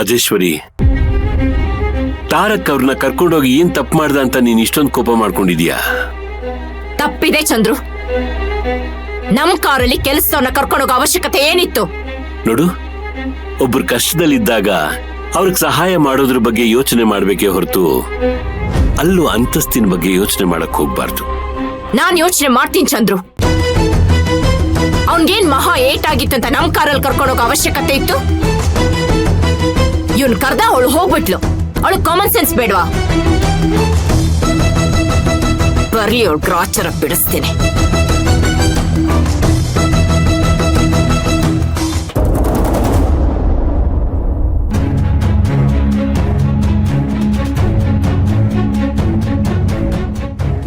ರಾಜೇಶ್ವರಿ, ತಾರಕ್ ಅವ್ರನ್ನ ಕರ್ಕೊಂಡೋಗಿ ಏನ್ ತಪ್ಪು ಮಾಡ್ದ ಅಂತ ನೀನ್ ಇಷ್ಟೊಂದು ಕೋಪ ಮಾಡ್ಕೊಂಡಿದ್ಯಾ? ತಪ್ಪಿದೆ ಚಂದ್ರು. ನಮ್ ಕಾರಲ್ಲಿ ಕೆಲಸದವನ್ನ ಕರ್ಕೊಂಡೋಗೋ ಅವಶ್ಯಕತೆ ಏನಿತ್ತು? ನೋಡು, ಒಬ್ರು ಕಷ್ಟದಲ್ಲಿದ್ದಾಗ ಅವ್ರಿಗೆ ಸಹಾಯ ಮಾಡೋದ್ರ ಬಗ್ಗೆ ಯೋಚನೆ ಮಾಡ್ಬೇಕೇ ಹೊರತು ಅಲ್ಲೂ ಅಂತಸ್ತಿನ ಬಗ್ಗೆ ಯೋಚನೆ ಮಾಡಕ್ ಹೋಗ್ಬಾರ್ದು. ನಾನ್ ಯೋಚನೆ ಮಾಡ್ತೀನಿ ಚಂದ್ರು. ಅವನ್ಗೇನ್ ಮಹಾ ಏಟಾಗಿತ್ತಂತ ನಮ್ ಕಾರಲ್ಲಿ ಕರ್ಕೊಂಡೋಗೋ ಅವಶ್ಯಕತೆ ಇತ್ತು? ಇವನ್ ಕರ್ದ ಅವಳು ಹೋಗ್ಬಿಟ್ಲು. ಅವಳು ಕಾಮನ್ ಸೆನ್ಸ್ ಬೇಡವಾ? ಬರ್ಲಿ, ಅವಳು ಗ್ರಾಚಾರ ಬಿಡಿಸ್ತೇನೆ.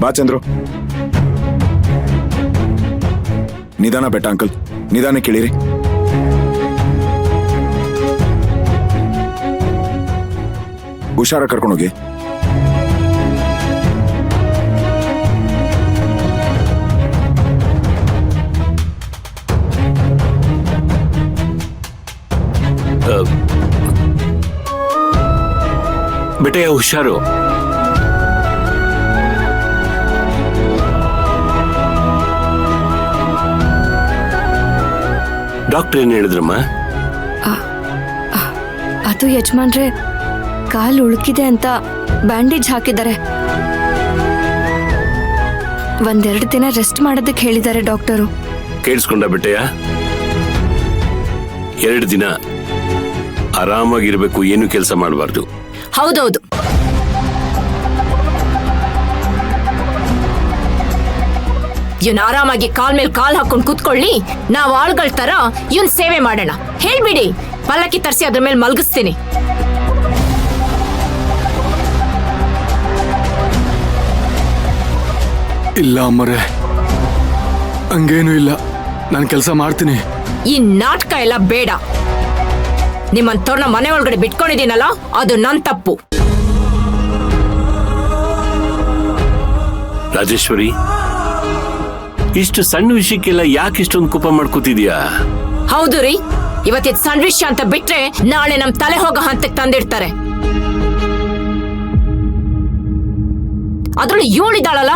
ಬಾ ಚಂದ್ರು. ನಿಧಾನ ಬೆಟ್ಟ ಅಂಕಲ್, ನಿಧಾನ ಕೇಳಿರಿ. ಹುಷಾರ ಕರ್ಕೊಂಡೋಗಿ. ಬೆಟೆಯ ಹುಷಾರು. ಡಾಕ್ಟರ್ ಏನ್ ಹೇಳಿದ್ರಮ್ಮ? ಅದು ಯಜಮಾನ್ರೆ, ಕಾಲು ಉಳುಕಿದೆ ಅಂತ ಬ್ಯಾಂಡೇಜ್ ಹಾಕಿದ್ದಾರೆ. 1-2 ದಿನ ರೆಸ್ಟ್ ಮಾಡೋದಕ್ಕೆ ಹೇಳಿದ್ದಾರೆ ಡಾಕ್ಟರು. ಕೇಳಿಸ್ಕೊಂಡ ಬೆಟ್ಟೆಯ? 2 ದಿನ ಆರಾಮಾಗಿರ್ಬೇಕು, ಏನು ಕೆಲಸ ಮಾಡಬಾರ್ದು. ಹೌದೌದು. ಇವನ್ ಆರಾಮಾಗಿ ಕಾಲ್ ಮೇಲೆ ಕಾಲ್ ಹಾಕೊಂಡು ಕೂತ್ಕೊಳ್ಳಿ, ನಾವ್ ಆಳ್ಗಳ ತರ ಇವನ್ ಸೇವೆ ಮಾಡೋಣ. ಹೇಳ್ಬಿಡಿ, ಪಲ್ಲಕ್ಕಿ ತರಿಸಿ ಅದ್ರ ಮೇಲೆ ಮಲಗಿಸ್ತೀನಿ. ಇಲ್ಲ ಅಮ್ಮರೇ, ಹಂಗೇನು ಇಲ್ಲ, ನಾನು ಕೆಲಸ ಮಾಡ್ತೀನಿ. ಈ ನಾಟಕ ಎಲ್ಲ ಬೇಡ. ನಿಮ್ಮಂತವ್ರನ್ನ ಮನೆ ಒಳಗಡೆ ಬಿಟ್ಕೊಂಡಿದ್ದೀನಲ್ಲ, ಅದು ನನ್ ತಪ್ಪು. ರಾಜೇಶ್ವರಿ, ಇಷ್ಟು ಸಣ್ಣ ವಿಷಯಕ್ಕೆಲ್ಲ ಯಾಕೆ ಇಷ್ಟೊಂದು ಕೋಪ ಮಾಡ್ಕೋತಿದ್ಯಾ? ಹೌದು ರೀ, ಇವತ್ತಿದ್ ಸಣ್ಣ ವಿಷಯ ಅಂತ ಬಿಟ್ರೆ ನಾಳೆ ನಮ್ ತಲೆ ಹೋಗೋ ಹಂತಕ್ಕೆ ತಂದಿಡ್ತಾರೆ. ಅದ್ರಲ್ಲಿ ಇವಳಿದ್ದಾಳಲ್ಲ,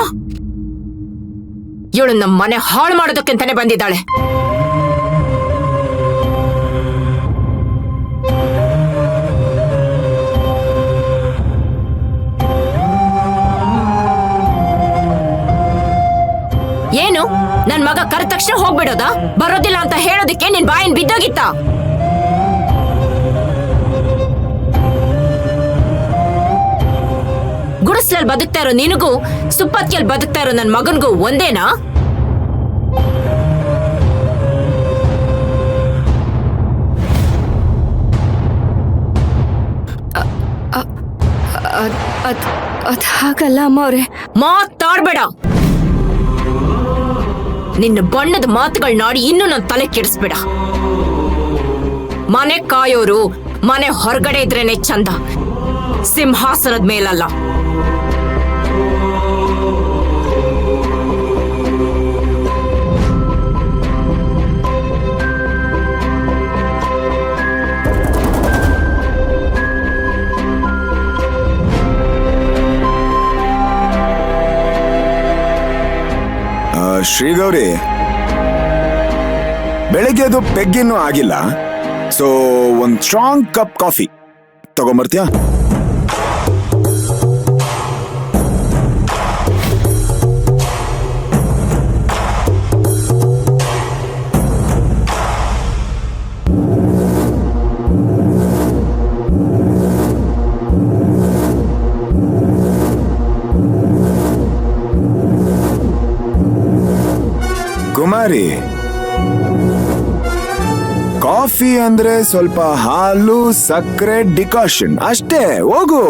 ಇವಳು ನಮ್ಮ ಮನೆ ಹಾಳು ಮಾಡೋದಕ್ಕೆಂತಾನೆ ಬಂದಿದ್ದಾಳೆ. ಏನು, ನನ್ ಮಗ ಕರೆದ ತಕ್ಷಣ ಹೋಗ್ಬಿಡೋದಾ? ಬರೋದಿಲ್ಲ ಅಂತ ಹೇಳೋದಕ್ಕೆ ನಿನ್ ಬಾಯಿನ್ ಬಿದ್ದೋಗಿತ್ತ? ಗುಡಿಸ್ಲಲ್ಲಿ ಬದುಕ್ತಾ ಇರೋ ನಿನಗೂ ಸುಪ್ಪತ್ತಿಯಲ್ಲಿ ಬದುಕ್ತಾ ಇರೋ ನನ್ ಮಗನ್ಗೂ ಒಂದೇನಾ? ಅದ್ ಹಾಗಲ್ಲ ಅಮ್ಮ ಅವ್ರೆ. ಮಾತಾಡ್ಬೇಡ. ನಿನ್ನ ಬಣ್ಣದ ಮಾತುಗಳನ್ನಾಡಿ ಇನ್ನೂ ನನ್ನ ತಲೆ ಕೆಡಿಸ್ಬೇಡ. ಮನೆ ಕಾಯೋರು ಮನೆ ಹೊರಗಡೆ ಇದ್ರೇನೆ ಚಂದ, ಸಿಂಹಾಸನದ ಮೇಲಲ್ಲ. ಶ್ರೀಗೌರಿ, ಬೆಳಿಗ್ಗೆದು ಪೆಗ್ಗಿನ್ನೂ ಆಗಿಲ್ಲ, ಸೊ ಒಂದು ಸ್ಟ್ರಾಂಗ್ ಕಪ್ ಕಾಫಿ ತಗೊಂಬರ್ತೀಯಾ? ಕುಮಾರಿ, ಕಾಫಿ ಅಂದ್ರೆ ಸ್ವಲ್ಪ ಹಾಲು, ಸಕ್ಕರೆ, ಡಿಕಾಷನ್ ಅಷ್ಟೇ. ಹೋಗು.